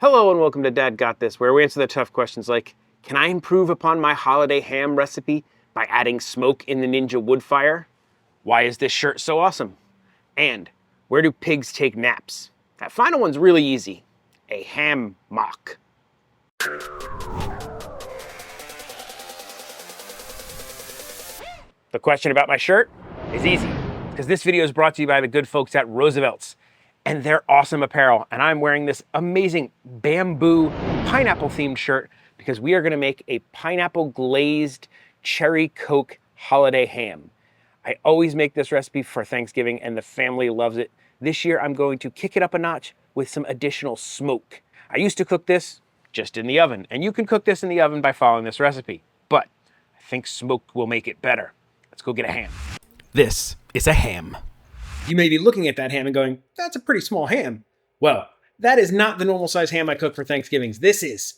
Hello and welcome to Dad Got This, where we answer the tough questions like, can I improve upon my holiday ham recipe by adding smoke in the Ninja Woodfire? Why is this shirt so awesome? And where do pigs take naps? That final one's really easy. A ham mock. The question about my shirt is easy, because this video is brought to you by the good folks at RSVLTS and their awesome apparel. And I'm wearing this amazing bamboo pineapple themed shirt because we are gonna make a pineapple glazed cherry Coke holiday ham. I always make this recipe for Thanksgiving and the family loves it. This year I'm going to kick it up a notch with some additional smoke. I used to cook this just in the oven, and you can cook this in the oven by following this recipe, but I think smoke will make it better. Let's go get a ham. This is a ham. You may be looking at that ham and going, that's a pretty small ham. Well, that is not the normal size ham I cook for Thanksgivings. This is.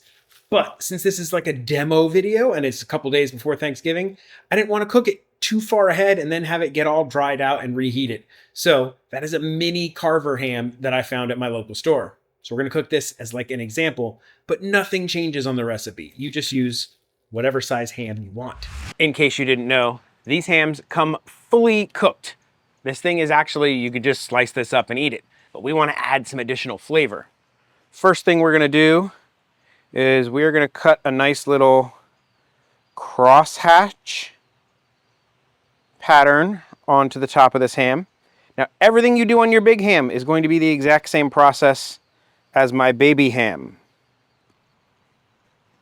But since this is like a demo video and it's a couple days before Thanksgiving, I didn't want to cook it too far ahead and then have it get all dried out and reheat it. So that is a mini carver ham that I found at my local store. So we're going to cook this as like an example, but nothing changes on the recipe. You just use whatever size ham you want. In case you didn't know, these hams come fully cooked. This thing is actually, you could just slice this up and eat it, but we want to add some additional flavor. First thing we're going to do is we're going to cut a nice little crosshatch pattern onto the top of this ham. Now, everything you do on your big ham is going to be the exact same process as my baby ham.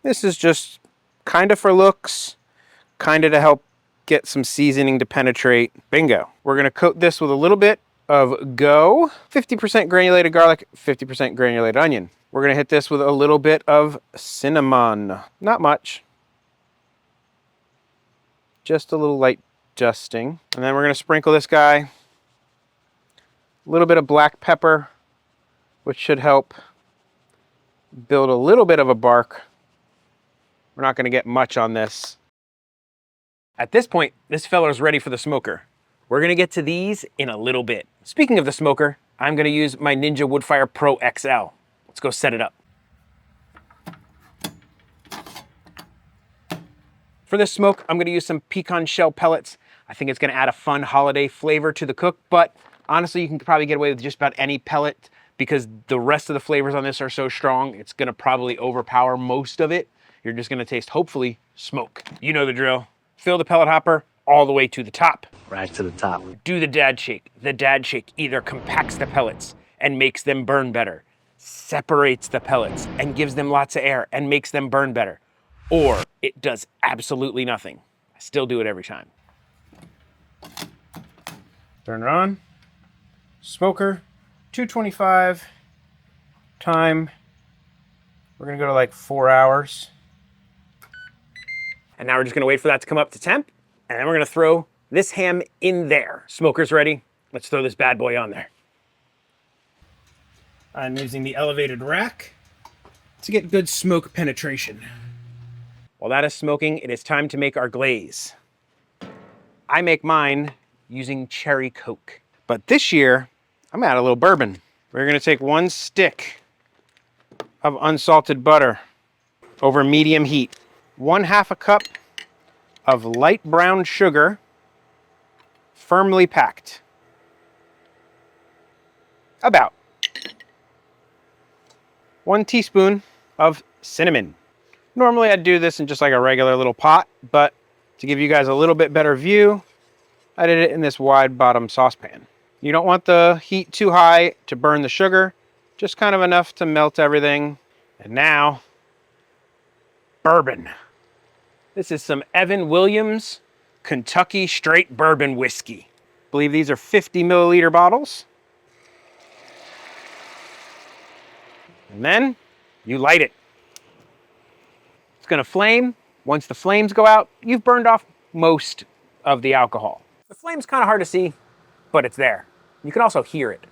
This is just kind of for looks, kind of to help get some seasoning to penetrate. Bingo. We're going to coat this with a little bit of Go, 50% granulated garlic, 50% granulated onion. We're going to hit this with a little bit of cinnamon. Not much. Just a little light dusting. And then we're going to sprinkle this guy. A little bit of black pepper, which should help build a little bit of a bark. We're not going to get much on this. At this point, this fella's ready for the smoker. We're going to get to these in a little bit. Speaking of the smoker, I'm going to use my Ninja Woodfire Pro XL. Let's go set it up. For this smoke, I'm going to use some pecan shell pellets. I think it's going to add a fun holiday flavor to the cook, but honestly, you can probably get away with just about any pellet because the rest of the flavors on this are so strong, it's going to probably overpower most of it. You're just going to taste, hopefully, smoke. You know the drill. Fill the pellet hopper all the way to the top. Right to the top. Do the dad shake. The dad shake either compacts the pellets and makes them burn better, separates the pellets and gives them lots of air and makes them burn better, or it does absolutely nothing. I still do it every time. Turn it on. Smoker, 225. Time, we're gonna go to like 4 hours. And now we're just gonna wait for that to come up to temp, and then we're gonna throw this ham in there. Smoker's ready. Let's throw this bad boy on there. I'm using the elevated rack to get good smoke penetration. While that is smoking, it is time to make our glaze. I make mine using cherry Coke. But this year, I'm gonna add a little bourbon. We're gonna take 1 stick of unsalted butter over medium heat. 1/2 cup of light brown sugar, firmly packed. About 1 teaspoon of cinnamon. Normally I'd do this in just like a regular little pot, but to give you guys a little bit better view, I did it in this wide bottom saucepan. You don't want the heat too high to burn the sugar, just kind of enough to melt everything. And now, bourbon. This is some Evan Williams Kentucky Straight Bourbon Whiskey. I believe these are 50 milliliter bottles. And then you light it. It's gonna flame. Once the flames go out, you've burned off most of the alcohol. The flame's kind of hard to see, but it's there. You can also hear it.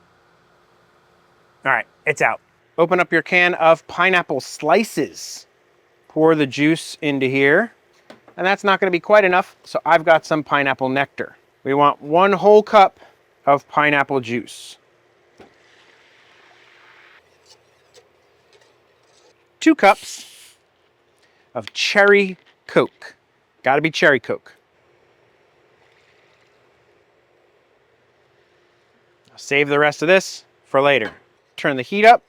All right, it's out. Open up your can of pineapple slices. Pour the juice into here. And that's not gonna be quite enough, so I've got some pineapple nectar. We want 1 whole cup of pineapple juice. 2 cups of cherry Coke. Gotta be cherry Coke. I'll save the rest of this for later. Turn the heat up.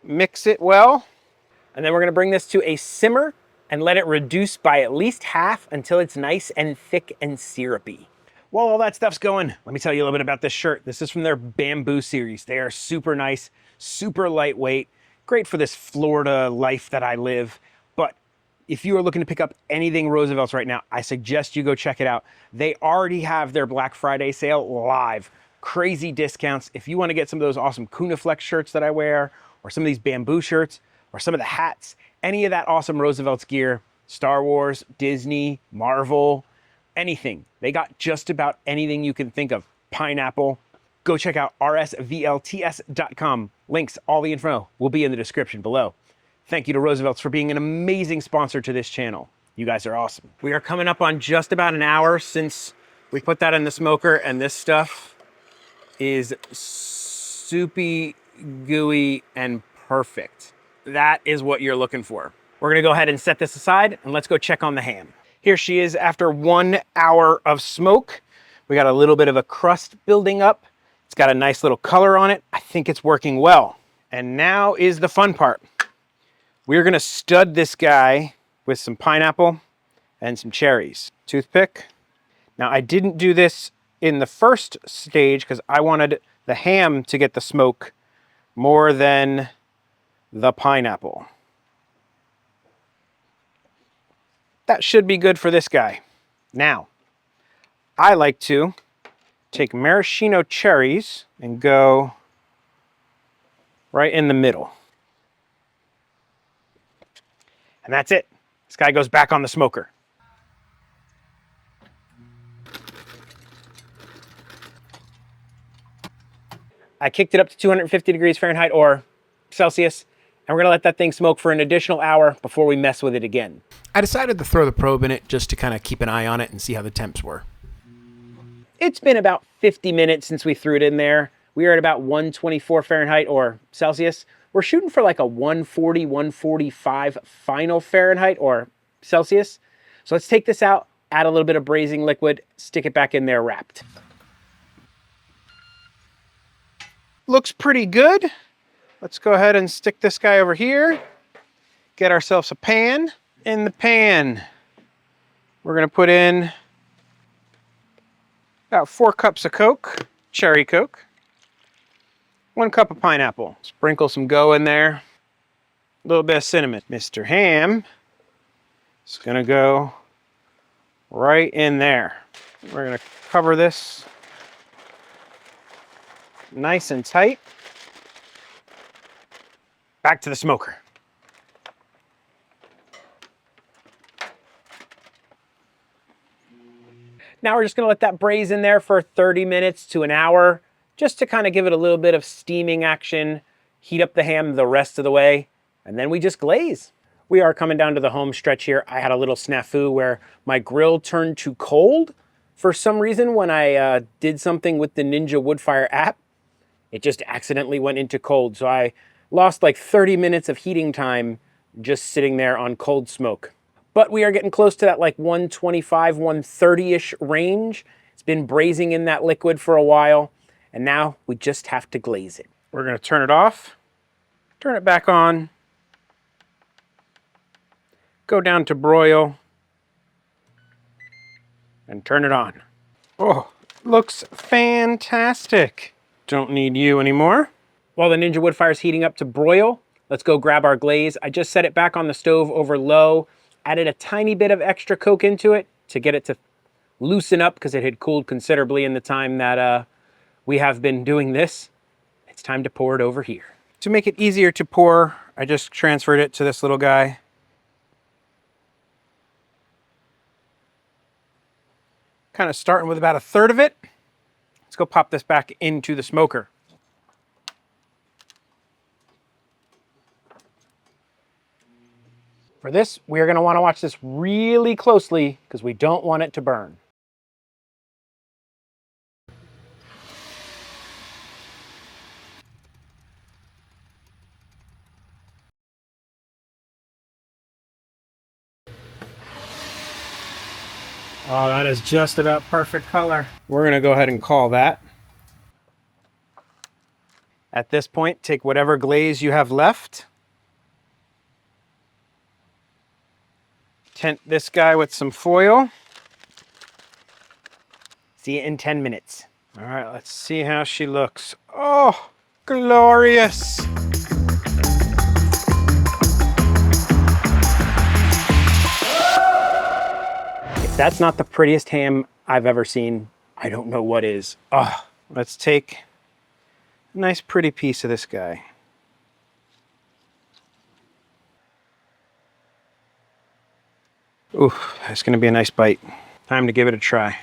Mix it well. And then we're gonna bring this to a simmer and let it reduce by at least half until it's nice and thick and syrupy. While all that stuff's going, let me tell you a little bit about this shirt. This is from their bamboo series. They are super nice, super lightweight, great for this Florida life that I live. But if you are looking to pick up anything Roosevelt's right now, I suggest you go check it out. They already have their Black Friday sale live. Crazy discounts. If you want to get some of those awesome Kunaflex shirts that I wear, or some of these bamboo shirts, or some of the hats, any of that awesome Roosevelt's gear, Star Wars, Disney, Marvel, anything. They got just about anything you can think of. Pineapple. Go check out RSVLTS.com. Links, all the info will be in the description below. Thank you to Roosevelt's for being an amazing sponsor to this channel. You guys are awesome. We are coming up on just about an hour since we put that in the smoker, and this stuff is soupy, gooey, and perfect. That is what you're looking for. We're gonna go ahead and set this aside, and let's go check on the ham. Here she is after 1 hour of smoke. We got a little bit of a crust building up. It's got a nice little color on it. I think it's working well. And now is the fun part. We're gonna stud this guy with some pineapple and some cherries. Toothpick. Now I didn't do this in the first stage because I wanted the ham to get the smoke more than the pineapple. That should be good for this guy. Now, I like to take maraschino cherries and go right in the middle. And that's it. This guy goes back on the smoker. I kicked it up to 250 degrees Fahrenheit or Celsius, and we're gonna let that thing smoke for an additional hour before we mess with it again. I decided to throw the probe in it just to kind of keep an eye on it and see how the temps were. It's been about 50 minutes since we threw it in there. We are at about 124 Fahrenheit or Celsius. We're shooting for like a 140, 145 final Fahrenheit or Celsius. So let's take this out, add a little bit of braising liquid, stick it back in there wrapped. Looks pretty good. Let's go ahead and stick this guy over here. Get ourselves a pan. In the pan, we're gonna put in about 4 cups of Coke, cherry Coke, 1 cup of pineapple. Sprinkle some go in there. A little bit of cinnamon. Mr. Ham is gonna go right in there. We're gonna cover this nice and tight. Back to the smoker. Now we're just gonna let that braise in there for 30 minutes to an hour, just to kind of give it a little bit of steaming action, heat up the ham the rest of the way, and then we just glaze. We are coming down to the home stretch here. I had a little snafu where my grill turned to cold for some reason when I did something with the Ninja Woodfire app. It just accidentally went into cold, so I lost like 30 minutes of heating time just sitting there on cold smoke. But we are getting close to that like 125, 130-ish range. It's been braising in that liquid for a while, and now we just have to glaze it. We're gonna turn it off, turn it back on, go down to broil, and turn it on. Oh, looks fantastic. Don't need you anymore. While the Ninja Woodfire is heating up to broil, let's go grab our glaze. I just set it back on the stove over low, added a tiny bit of extra Coke into it to get it to loosen up because it had cooled considerably in the time that we have been doing this. It's time to pour it over here. To make it easier to pour, I just transferred it to this little guy. Kind of starting with about 1/3 of it. Let's go pop this back into the smoker. For this, we are going to want to watch this really closely because we don't want it to burn. Oh, that is just about perfect color. We're gonna go ahead and call that. At this point, take whatever glaze you have left. Tint this guy with some foil. See you in 10 minutes. All right, let's see how she looks. Oh, glorious. If that's not the prettiest ham I've ever seen, I don't know what is. Oh, let's take a nice pretty piece of this guy. Ooh, that's gonna be a nice bite. Time to give it a try.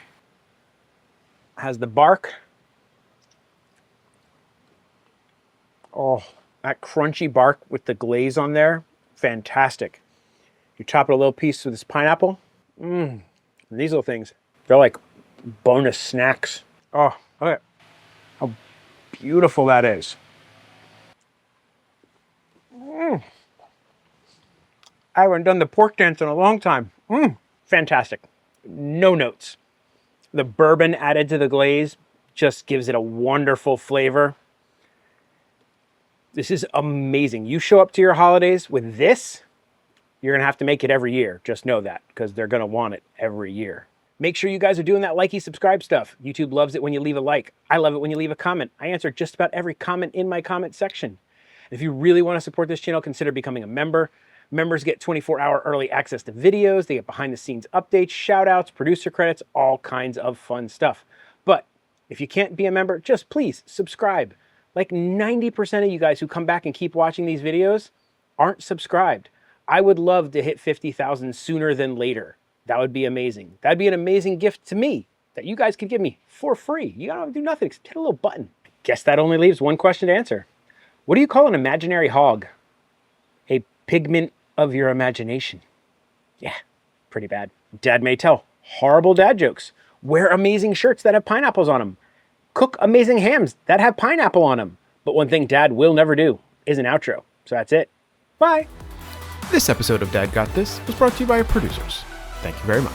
Has the bark. Oh, that crunchy bark with the glaze on there, fantastic. You chop it a little piece with this pineapple. These little things, they're like bonus snacks. Oh, look at how beautiful that is. I haven't done the pork dance in a long time. Fantastic. No notes. The bourbon added to the glaze just gives it a wonderful flavor. This is amazing. You show up to your holidays with this, you're gonna have to make it every year. Just know that, because they're gonna want it every year. Make sure you guys are doing that likey, subscribe stuff. YouTube loves it when you leave a like. I love it when you leave a comment. I answer just about every comment in my comment section. If you really want to support this channel, consider becoming a member. Members get 24-hour early access to videos. They get behind-the-scenes updates, shout-outs, producer credits, all kinds of fun stuff. But if you can't be a member, just please subscribe. Like 90% of you guys who come back and keep watching these videos aren't subscribed. I would love to hit 50,000 sooner than later. That would be amazing. That'd be an amazing gift to me that you guys could give me for free. You don't do nothing except hit a little button. Guess that only leaves one question to answer. What do you call an imaginary hog? A pigment of your imagination. Yeah, pretty bad. Dad may tell horrible dad jokes. Wear amazing shirts that have pineapples on them. Cook amazing hams that have pineapple on them. But one thing Dad will never do is an outro. So that's it. Bye. This episode of Dad Got This was brought to you by our producers. Thank you very much.